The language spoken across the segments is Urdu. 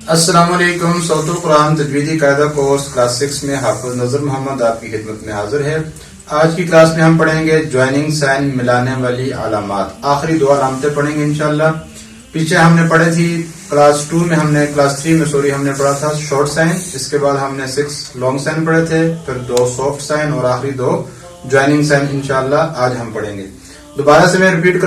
السلام علیکم. صوت القرآن تجویدی قاعدہ کورس کلاس 6 میں حافظ نظر محمد آپ کی خدمت میں حاضر ہے. آج کی کلاس میں ہم پڑھیں گے جوائننگ سائن ملانے والی علامات. آخری دو علامتیں پڑھیں گے انشاءاللہ. پیچھے ہم نے پڑھی تھی کلاس 2 میں کلاس 3 میں ہم نے پڑھا تھا شارٹ سائن. اس کے بعد ہم نے 6 لانگ سائن پڑھے تھے, پھر 2 سافٹ سائن اور آخری 2 جوائننگ سائن انشاءاللہ آج ہم پڑھیں گے. دوبارہ سے میں ریپیٹ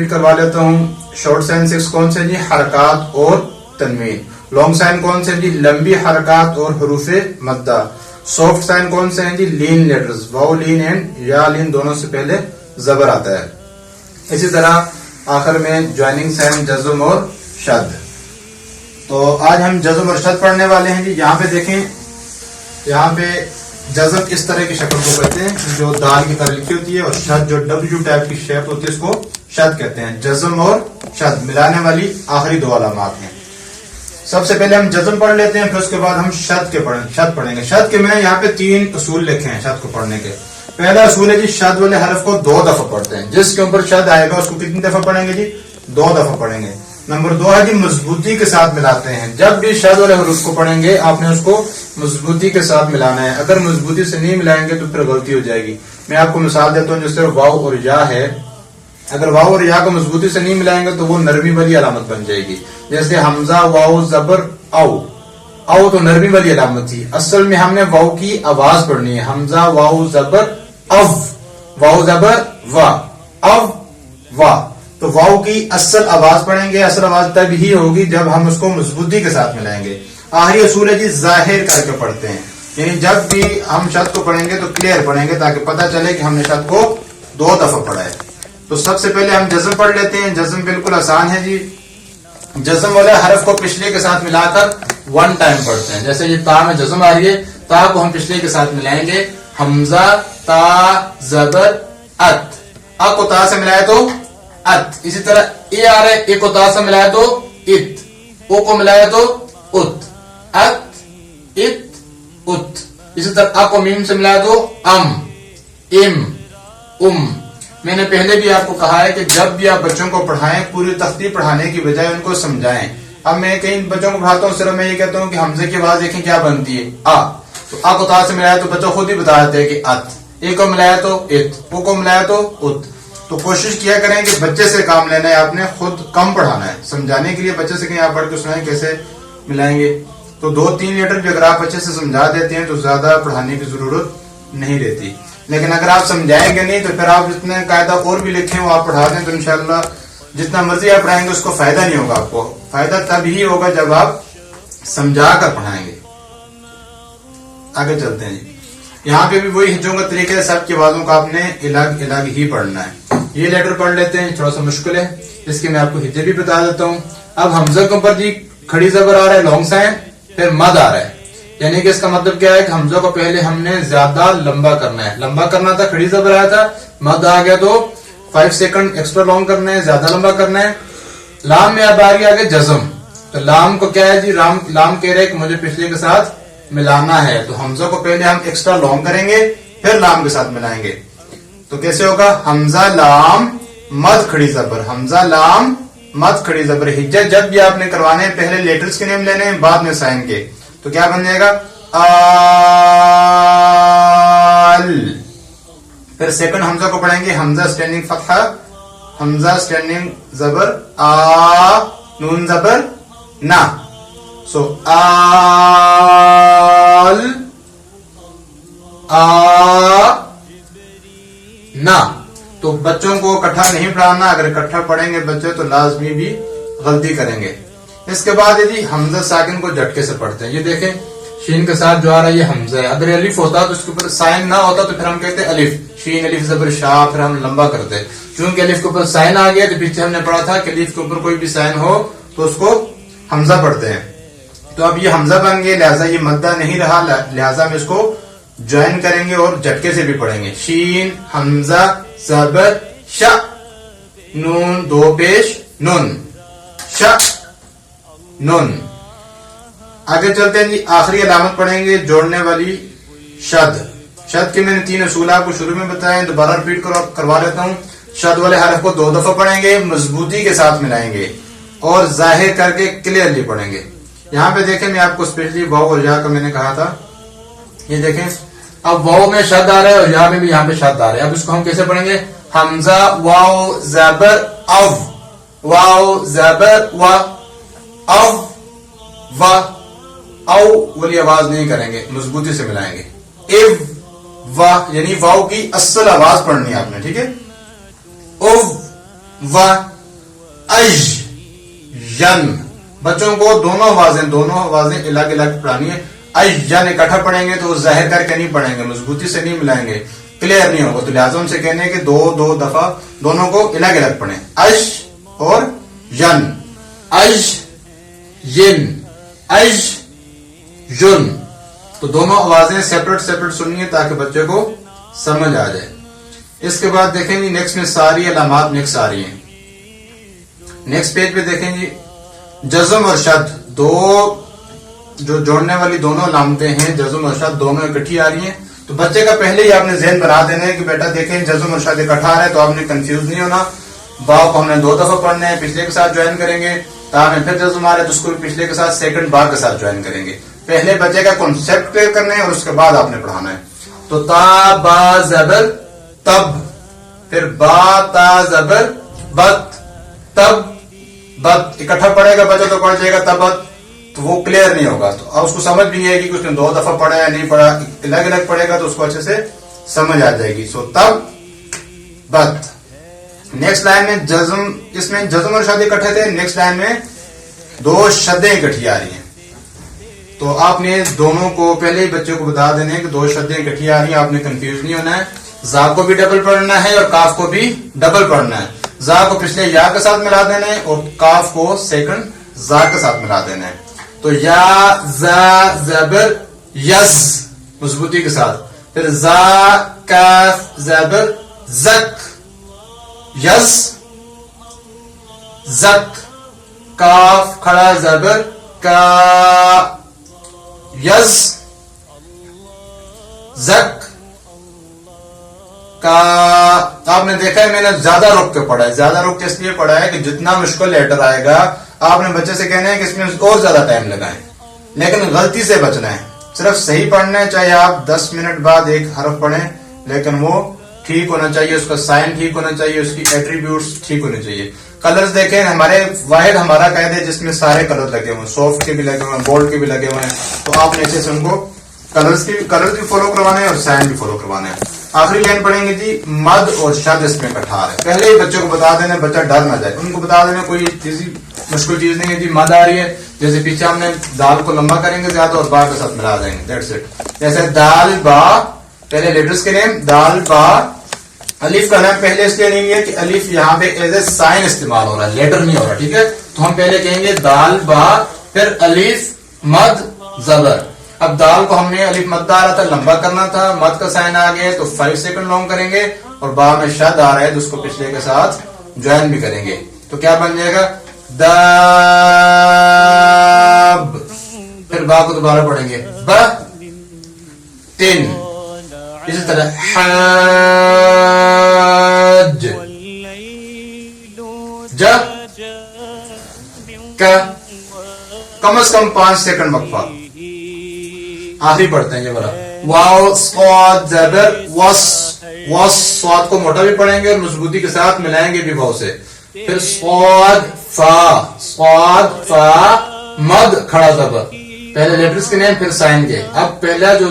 کروا لیتا ہوں. شارٹ سائن 6 کون سے جی؟ حرکات اور تنوین. لانگ سائن کون سے جی؟ لمبی حرکات اور حروف مدہ. سافٹ سائن کون سے ہیں جی؟ لین لیٹرز, واو لین اینڈ یا لین دونوں سے پہلے زبر آتا ہے. اسی طرح آخر میں جوائننگ سائن جزم اور شد. تو آج ہم جزم اور شد پڑھنے والے ہیں جی. یہاں پہ دیکھیں, یہاں پہ جزم اس طرح کی شکل کو کہتے ہیں جو دال کی طرح لکھی ہوتی ہے, اور شد جو ڈبلیو ٹائپ کی شیپ ہوتی ہے اس کو شد کہتے ہیں. جزم اور شد ملانے والی آخری 2 علامات ہیں. سب سے پہلے ہم جزم پڑھ لیتے ہیں, پھر اس کے بعد ہم شد پڑھیں گے. شد کے میں نے یہاں پہ 3 اصول لکھے ہیں شد کو پڑھنے کے. پہلا اصول ہے جی, شد والے حرف کو 2 دفعہ پڑھتے ہیں. جس کے اوپر شد آئے گا اس کو کتنی دفعہ پڑھیں گے جی؟ 2 دفعہ پڑھیں گے. نمبر 2 ہے جی, مضبوطی کے ساتھ ملاتے ہیں. جب بھی شد والے حروف کو پڑھیں گے آپ نے اس کو مضبوطی کے ساتھ ملانا ہے. اگر مضبوطی سے نہیں ملائیں گے تو پھر غلطی ہو جائے گی. میں آپ کو مثال دیتا ہوں, جیسے واو اور یا ہے. اگر واو اور یا کو مضبوطی سے نہیں ملائیں گے تو وہ نرمی والی علامت بن جائے گی. جیسے حمزہ واو زبر او, او تو نرمی والی علامت تھی. اصل میں ہم نے واو کی آواز پڑھنی ہے. حمزہ واو زبر او, واو زبر وا, او وا. تو واو کی اصل آواز پڑھیں گے. اصل آواز تب ہی ہوگی جب ہم اس کو مضبوطی کے ساتھ ملائیں گے. آخری اصول ہے جی, ظاہر کر کے پڑھتے ہیں. یعنی جب بھی ہم شد کو پڑھیں گے تو کلیئر پڑھیں گے تاکہ پتہ چلے کہ ہم نے شد کو 2 دفعہ پڑھا ہے. تو سب سے پہلے ہم جزم پڑھ لیتے ہیں. جزم بالکل آسان ہے جی. جزم والے حرف کو پچھلے کے ساتھ ملا کر 1 ٹائم پڑھتے ہیں. جیسے یہ تا میں جزم آ رہی ہے, تا کو ہم پچھلے کے ساتھ ملائیں گے. حمزہ تا زبر ات, ا کو تا سے ملائے تو ات. اسی طرح اے آ رہا ہے, اے کو تا سے ملائے تو ات, او کو ملائے تو ات, ات ات ات. اسی طرح ا کو میم سے ملائے تو ام ام ام. میں نے پہلے بھی آپ کو کہا ہے کہ جب بھی آپ بچوں کو پڑھائیں پوری تختی پڑھانے کی بجائے ان کو سمجھائیں. اب میں کئی بچوں کو پڑھاتا ہوں, صرف میں یہ کہتا ہوں کہ حمزے کی آواز دیکھیں کیا بنتی ہے, آ. تو آ کو تا سے ملایا تو بچہ خود ہی بتا دیتے ہیں کہ ات. اے کو ملایا تو ات, او کو ملایا تو ات. تو کوشش کیا کریں کہ بچے سے کام لینا ہے, آپ نے خود کم پڑھانا ہے. سمجھانے کے لیے بچے سے کہیں آپ پڑھ کے سنائیں کیسے ملائیں گے. تو 2-3 لیٹر بھی اگر آپ بچے سے سمجھا دیتے ہیں تو زیادہ پڑھانے کی ضرورت نہیں رہتی. لیکن اگر آپ سمجھائیں گے نہیں تو پھر آپ جتنے قاعدہ اور بھی لکھیں وہ آپ پڑھا دیں تو انشاءاللہ جتنا مرضی آپ پڑھائیں گے اس کو فائدہ نہیں ہوگا. آپ کو فائدہ تب ہی ہوگا جب آپ سمجھا کر پڑھائیں گے. آگے چلتے ہیں جی. یہاں پہ بھی وہی ہجوں کا طریقہ ہے, سب کی آوازوں کا آپ نے الگ الگ ہی پڑھنا ہے. یہ لیٹر پڑھ لیتے ہیں, تھوڑا سا مشکل ہے, اس کے میں آپ کو ہجے بھی بتا دیتا ہوں. اب حمزہ کے اوپر جی کھڑی زبر آ رہا ہے لانگ سائن, پھر مد آ رہا ہے. یعنی کہ اس کا مطلب کیا ہے کہ حمزہ کو پہلے ہم نے زیادہ لمبا کرنا ہے. لمبا کرنا تھا, کھڑی زبر آیا تھا, مد آ گیا تو 5 سیکنڈ ایکسٹرا لانگ کرنا ہے, زیادہ لمبا کرنا ہے. لام میں اب آ گیا آگے جزم. تو لام کو کیا ہے جی, لام کہہ رہے کہ مجھے پچھلے کے ساتھ ملانا ہے. تو حمزہ کو پہلے ہم ایکسٹرا لانگ کریں گے, پھر لام کے ساتھ ملائیں گے. تو کیسے ہوگا؟ حمزہ لام مد کھڑی زبر, حمزہ لام مد کھڑی زبر. ہجے جب بھی آپ نے کروانے ہیں پہلے لیٹرز کے نیم لینے ہیں بعد میں سائن کے. تو کیا بن جائے گا؟ آل. پھر سیکنڈ حمزہ کو پڑھیں گے, حمزہ اسٹینڈنگ فتحہ, حمزہ اسٹینڈنگ زبر آ, نون زبر نا. سو آل آ نا. تو بچوں کو اکٹھا نہیں پڑھانا. اگر اکٹھا پڑھیں گے بچے تو لازمی بھی غلطی کریں گے. اس کے بعد جی حمزہ ساکن کو جھٹکے سے پڑھتے ہیں. یہ دیکھیں شین کے ساتھ جو آ رہا ہے یہ حمزہ ہے. اگر الف ہوتا تو اس کے اوپر سائن نہ ہوتا تو پھر ہم کہتے ہیں الف, شین الف زبر شاہ, پھر ہم لمبا کرتے. چونکہ الف کے اوپر سائن آ گیا تو پیچھے ہم نے پڑھا تھا کہ الف کے اوپر کوئی بھی سائن ہو تو اس کو حمزہ پڑھتے ہیں. تو اب یہ حمزہ بن گئے, لہٰذا یہ مدہ نہیں رہا, لہٰذا ہم اس کو جوائن کریں گے اور جھٹکے سے بھی پڑھیں گے. شین حمزہ زبر شا, نون 2 پیش نون, شا نون. آگے چلتے ہیں جی, آخری علامت پڑھیں گے جوڑنے والی شد. شد کے میں نے 3 اصول آپ کو شروع میں بتائے, دوبارہ ریپیٹ کروا لیتا ہوں. شد والے حرف کو 2 دفعہ پڑھیں گے، مضبوطی کے ساتھ ملائیں گے اور ظاہر کر کے کلیئرلی پڑھیں گے. یہاں پہ دیکھیں میں آپ کو اسپیشلی واو اور یا کا میں نے کہا تھا، یہ دیکھیں اب واو میں شد آ رہا ہے اور یا میں بھی یہاں پہ شد آ رہا ہے. اب اس کو ہم کیسے پڑھیں گے؟ حمزہ واو زبر او، واو زبر و، او و، او والی آواز نہیں کریں گے، مضبوطی سے ملائیں گے. ایو و یعنی واو کی اصل آواز پڑھنی ہے آپ نے، ٹھیک ہے. او و اج ین، بچوں کو دونوں آوازیں الگ الگ پڑھانی ہے. اج ین اکٹھا پڑھیں گے تو ظاہر کر کے نہیں پڑھیں گے، مضبوطی سے نہیں ملائیں گے، کلیئر نہیں ہوگا. تو لہٰذا ان سے کہنے ہیں کہ 2 دفعہ دونوں کو الگ الگ پڑھیں. اج اور ین، اج ین، اج یون. تو دونوں آوازیں سیپریٹ سننی ہے تاکہ بچے کو سمجھ آ جائے. اس کے بعد دیکھیں جی نیکسٹ میں ساری علامات مکس آ رہی ہیں. نیکسٹ پیج پہ دیکھیں جی جزم اور شد، دو جو جوڑنے والی دونوں علامتیں ہیں، جزم اور شد دونوں اکٹھی آ رہی ہیں. تو بچے کا پہلے ہی آپ نے ذہن بنا دینا ہے کہ بیٹا دیکھیں جزم اور شد اکٹھا آ رہا ہے، تو آپ نے کنفیوز نہیں ہونا. با کو ہم نے 2 دفعہ پڑھنا ہے، پچھلے کے ساتھ جوائن کریں گے. تا میں پھر جزم آ رہا ہے تو اس کو پچھلے کے ساتھ سیکنڈ با کے ساتھ جوائن کریں گے. پہلے بچے کا کانسیپٹ کلیئر کرنا ہے اور اس کے بعد آپ نے پڑھانا ہے. تو تا با زبر تب، پھر با تا زبر بت، تب بت اکٹھا پڑھے گا بچہ تو پڑھ جائے گا تبت، تو وہ کلیئر نہیں ہوگا. تو اب اس کو سمجھ بھی نہیں آئے گی کہ اس نے 2 دفعہ پڑھا ہے نہیں پڑھا. الگ الگ پڑھے گا تو اس کو اچھے سے سمجھ آ جائے گی. سو تب بت. نیکسٹ لائن میں جزم، اس میں جزم اور شد اکٹھے تھے، نیکسٹ لائن میں 2 شدیں اکٹھی آ رہی ہیں. تو آپ نے دونوں کو پہلے ہی بچے کو بتا دینے ہیں کہ 2 شدیں اکٹھی آ رہی ہیں، آپ نے کنفیوز نہیں ہونا ہے. زا کو بھی ڈبل پڑھنا ہے اور کاف کو بھی ڈبل پڑھنا ہے. زا کو پچھلے یا کے ساتھ ملا دینا ہے اور کاف کو سیکنڈ زا کے ساتھ ملا دینا ہے. تو یا زا زبر یز مضبوطی کے ساتھ، پھر زا کاف زبر زک، یز زک، کاف کھڑا زبر کا، یز زک کا. آپ نے دیکھا ہے میں نے زیادہ رک کے پڑھا ہے. زیادہ رک کے اس لیے پڑھا ہے کہ جتنا مشکل لیٹر آئے گا آپ نے بچے سے کہنا ہے کہ اس میں اور زیادہ ٹائم لگائیں، لیکن غلطی سے بچنا ہے. صرف صحیح پڑھنا ہے، چاہے آپ 10 منٹ بعد ایک حرف پڑھیں لیکن وہ ٹھیک ہونا چاہیے، اس کا سائن ٹھیک ہونا چاہیے، اس کی ایٹریبیوٹس ٹھیک ہونے چاہیے. کلرز دیکھیں ہمارے واحد ہمارا قید ہے جس میں سارے کلر لگے ہوئے ہیں، سافٹ کے بھی لگے ہوئے ہیں، بولڈ کے بھی لگے ہوئے ہیں. تو آپ نے اچھے سے ان کو کلرز بھی فالو کروانے ہیں اور سائن بھی فالو کروانے ہیں. آخری لائن پڑھیں گے جی مد اور شد اس میں اکٹھا ہے. پہلے ہی بچے کو بتا دینا، بچہ ڈر نہ جائے. ان کو بتا دینا کوئی مشکل چیز نہیں ہے جی. مد آ رہی ہے، جیسے پیچھے ہم نے دال کو لمبا کریں گے زیادہ اور با کے ساتھ ملا دیں گے، دیٹس اٹ. جیسے دال با، پہلے لیٹرز کے نیم دال با. الف کا نام پہلے اس لیے نہیں ہے کہ الف یہاں پہ ایز اے سائن استعمال ہو رہا ہے، لیٹر نہیں ہو رہا، ٹھیک ہے. تو ہم پہلے کہیں گے دال با، پھر الف مد زبر. اب دال کو ہم نے الف مد آ رہا تھا لمبا کرنا تھا، مد کا سائن آ گیا تو 5 سیکنڈ لانگ کریں گے، اور با میں شد آ رہا ہے تو اس کو پچھلے کے ساتھ جوائن بھی کریں گے. تو کیا بن جائے گا داب. پھر با کو دوبارہ پڑھیں گے با 3. اسی طرح حاج جا کا، کم از کم 5 سیکنڈ وقفہ. آخری پڑھتے ہیں یہ والا واو صاد زبر وس، وس صاد کو موٹا بھی پڑھیں گے اور مضبوطی کے ساتھ ملائیں گے بھی واو سے. پھر صاد فا، صاد فا مد کھڑا زبر. پہلے لیٹرز کے نیم پھر سائن کے. اب پہلا جو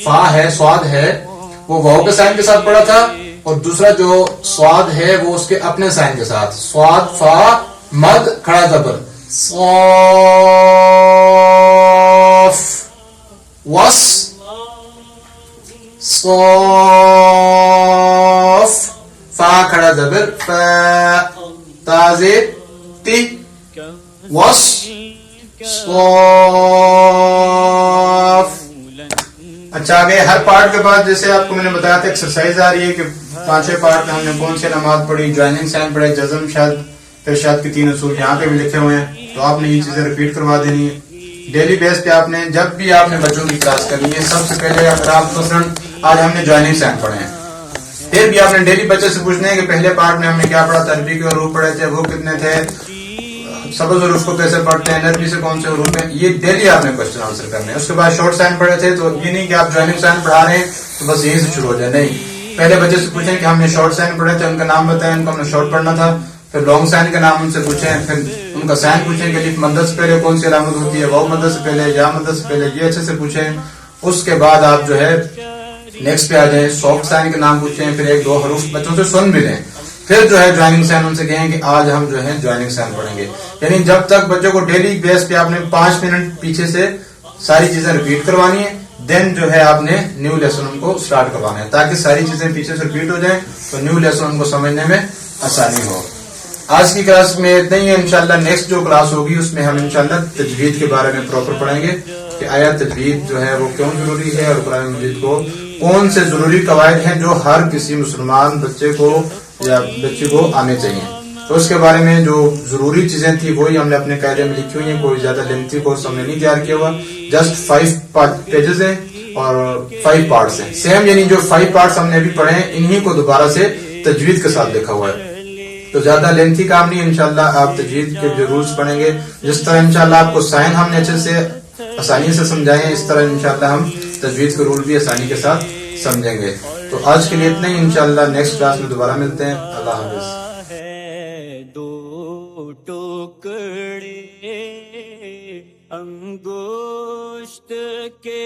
فا ہے صاد ہے وہ واو کے سائن کے ساتھ پڑھا تھا اور دوسرا جو صاد ہے وہ اس کے اپنے سائن کے ساتھ. صاد فا مد کھڑا زبر. صاف وس، صاف فا کھڑا زبر فا، تازے تی وس صاف. اچھا آگے ہر پارٹ کے بعد جیسے آپ کو میں نے بتایا تھا ایکسرسائز آ رہی ہے کہ 5 پارٹ میں ہم نے کون سی علامات پڑھی، جوائننگ سائن پڑھے، جزم شد، پھر شد کے 3 اصول یہاں پہ بھی لکھے ہوئے ہیں. تو آپ نے یہ چیزیں ریپیٹ کروا دینی ہے ڈیلی بیس پہ. آپ نے جب بھی آپ نے بچوں کی کلاس کرنی ہے سب سے پہلے اگر آپ مثلاً آج ہم نے جوائننگ سائن پڑھے ہیں پھر بھی آپ نے ڈیلی بچے سے پوچھنا ہے کہ پہلے پارٹ میں ہم نے کیا پڑھا، تربی کے حروف پڑھے تھے، وہ کتنے تھے، سبز حروف کو کیسے پڑھتے ہیں، نرمی سے کون سے حروف ہیں، یہ ڈیلی آپ نے کوشچن آنسر کرنے ہیں. اس کے بعد شارٹ سائن پڑھے تھے، تو یہ نہیں کہ آپ جوائننگ سائن پڑھا رہے ہیں تو بس یہیں سے شروع ہو جائے، نہیں. پہلے بچے سے پوچھیں کہ ہم نے شارٹ سائن پڑھے تھے، ان کا نام بتائیں، ان کو ہم نے شارٹ پڑھنا تھا. پھر لانگ سائن کا نام ان سے پوچھیں، پھر ان کا سائن پوچھیں کہ الف مدد سے پہلے کون سی علامت ہوتی ہے، واو مدد سے پہلے، یا مدد سے پہلے، یہ اچھے سے پوچھیں. اس کے بعد آپ جو ہے نیکسٹ پہ آ جائیں، سافٹ سائن کے نام پوچھیں، پھر ایک دو حروف بچوں سے سن بھی لیں. پھر جو ہے جوائننگ سائن ان سے کہیں کہ آج ہم جو ہے جوائننگ سائن پڑھیں گے. یعنی جب تک بچوں کو ڈیلی بیس پہ آپ نے 5 منٹ پیچھے سے ساری چیزیں ریپیٹ کروانی ہے، دین جو ہے آپ نے نیو لیسن ان کو سٹارٹ کروانا ہے، تاکہ ساری چیزیں پیچھے سے ریپیٹ ہو جائیں تو نیو لیسن ان کو سمجھنے میں آسانی ہو. آج کی کلاس میں اتنا ہی ہے. انشاءاللہ نیکسٹ جو کلاس ہوگی اس میں ہم انشاءاللہ تجوید کے بارے میں پراپر پڑھیں گے کہ آیا تجوید جو ہے وہ کیوں ضروری ہے، اور قرآن مجید کو کون سے ضروری قواعد ہیں جو ہر کسی مسلمان بچے کو یا بچے کو آنے چاہیے. تو اس کے بارے میں جو ضروری چیزیں تھی وہی ہم نے اپنے قاعدے میں لکھی ہوئی ہیں. کوئی زیادہ لینتھی کورس ہم نے نہیں تیار کیا ہوا، جسٹ 5 پیجز ہیں اور 5 پارٹس ہیں سیم. یعنی جو 5 پارٹس ہم نے ابھی پڑھے ہیں انہی کو دوبارہ سے تجوید کے ساتھ لکھا ہوا ہے. تو زیادہ لینتھی کام نہیں. انشاءاللہ آپ تجوید کے جو رولز پڑھیں گے، جس طرح انشاءاللہ آپ کو سائن ہم نے اچھے سے آسانی سے سمجھائیں، اس طرح انشاءاللہ ہم تجوید کے رول بھی آسانی کے ساتھ سمجھیں گے. تو آج کے لیے اتنا ہی. انشاءاللہ نیکسٹ کلاس میں دوبارہ ملتے ہیں. اللہ حافظ. دو ٹکڑے انگشت کے